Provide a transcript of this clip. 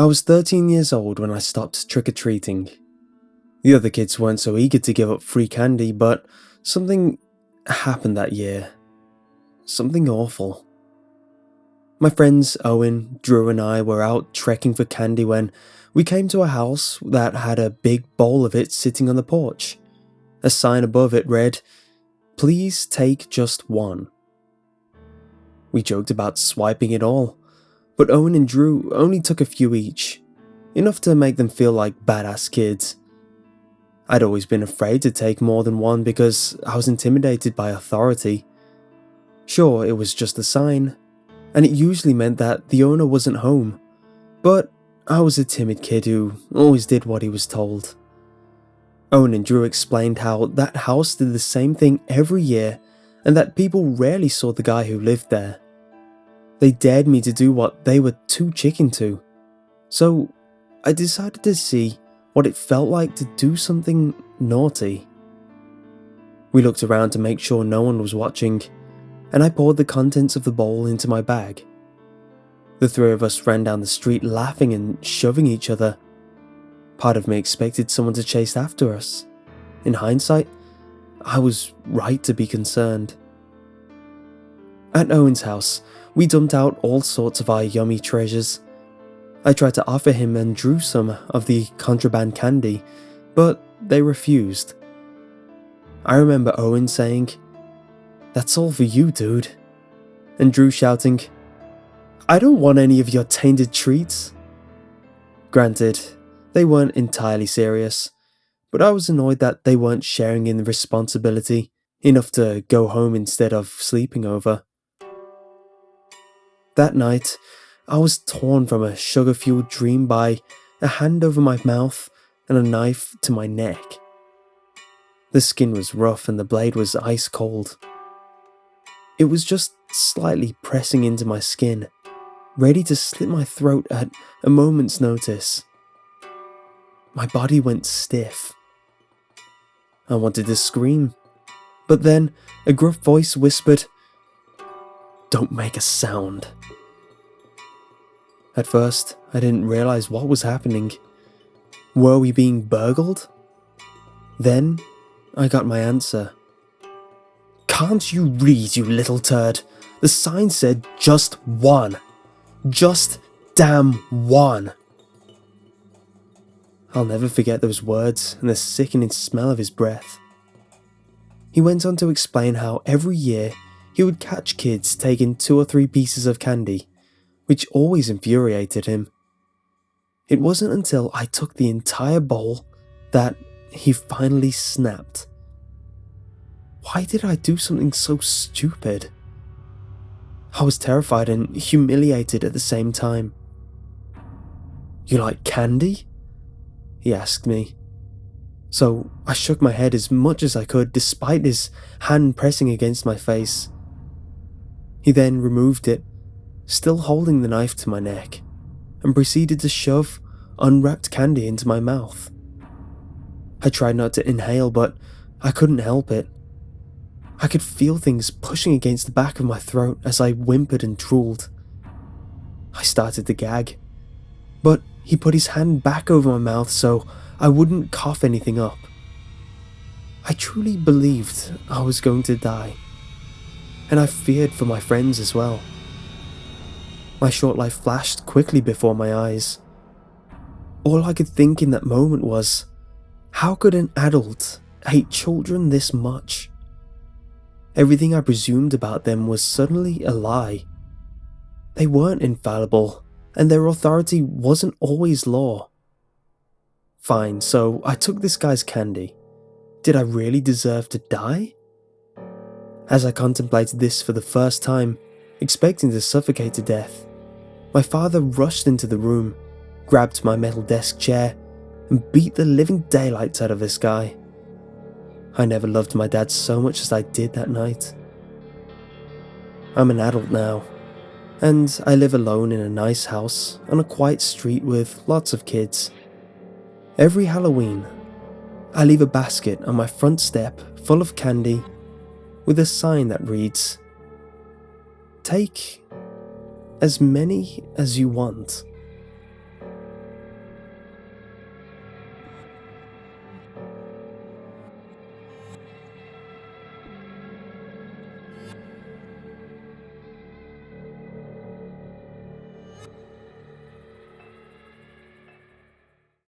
I was 13 years old when I stopped trick-or-treating. The other kids weren't so eager to give up free candy, but something happened that year. Something awful. My friends Owen, Drew and I were out trekking for candy when we came to a house that had a big bowl of it sitting on the porch. A sign above it read, "Please take just one." We joked about swiping it all, but Owen and Drew only took a few each, enough to make them feel like badass kids. I'd always been afraid to take more than one because I was intimidated by authority. Sure, it was just a sign, and it usually meant that the owner wasn't home, but I was a timid kid who always did what he was told. Owen and Drew explained how that house did the same thing every year and that people rarely saw the guy who lived there. They dared me to do what they were too chicken to, so I decided to see what it felt like to do something naughty. We looked around to make sure no one was watching, and I poured the contents of the bowl into my bag. The three of us ran down the street laughing and shoving each other. Part of me expected someone to chase after us. In hindsight, I was right to be concerned. At Owen's house, we dumped out all sorts of our yummy treasures. I tried to offer him and Drew some of the contraband candy, but they refused. I remember Owen saying, "That's all for you, dude," and Drew shouting, "I don't want any of your tainted treats." Granted, they weren't entirely serious, but I was annoyed that they weren't sharing in the responsibility enough to go home instead of sleeping over. That night, I was torn from a sugar-fueled dream by a hand over my mouth and a knife to my neck. The skin was rough and the blade was ice cold. It was just slightly pressing into my skin, ready to slit my throat at a moment's notice. My body went stiff. I wanted to scream, but then a gruff voice whispered, "Don't make a sound." At first, I didn't realize what was happening. Were we being burgled? Then, I got my answer. "Can't you read, you little turd? The sign said just one. Just damn one." I'll never forget those words and the sickening smell of his breath. He went on to explain how every year he would catch kids taking 2 or 3 pieces of candy, which always infuriated him. It wasn't until I took the entire bowl that he finally snapped. Why did I do something so stupid? I was terrified and humiliated at the same time. "You like candy?" he asked me. So I shook my head as much as I could despite his hand pressing against my face. He then removed it, still holding the knife to my neck, and proceeded to shove unwrapped candy into my mouth. I tried not to inhale, but I couldn't help it. I could feel things pushing against the back of my throat as I whimpered and drooled. I started to gag, but he put his hand back over my mouth so I wouldn't cough anything up. I truly believed I was going to die, and I feared for my friends as well. My short life flashed quickly before my eyes. All I could think in that moment was, how could an adult hate children this much? Everything I presumed about them was suddenly a lie. They weren't infallible, and their authority wasn't always law. Fine, so I took this guy's candy. Did I really deserve to die? As I contemplated this for the first time, expecting to suffocate to death, my father rushed into the room, grabbed my metal desk chair, and beat the living daylights out of this guy. I never loved my dad so much as I did that night. I'm an adult now, and I live alone in a nice house on a quiet street with lots of kids. Every Halloween, I leave a basket on my front step full of candy with a sign that reads, "Take as many as you want."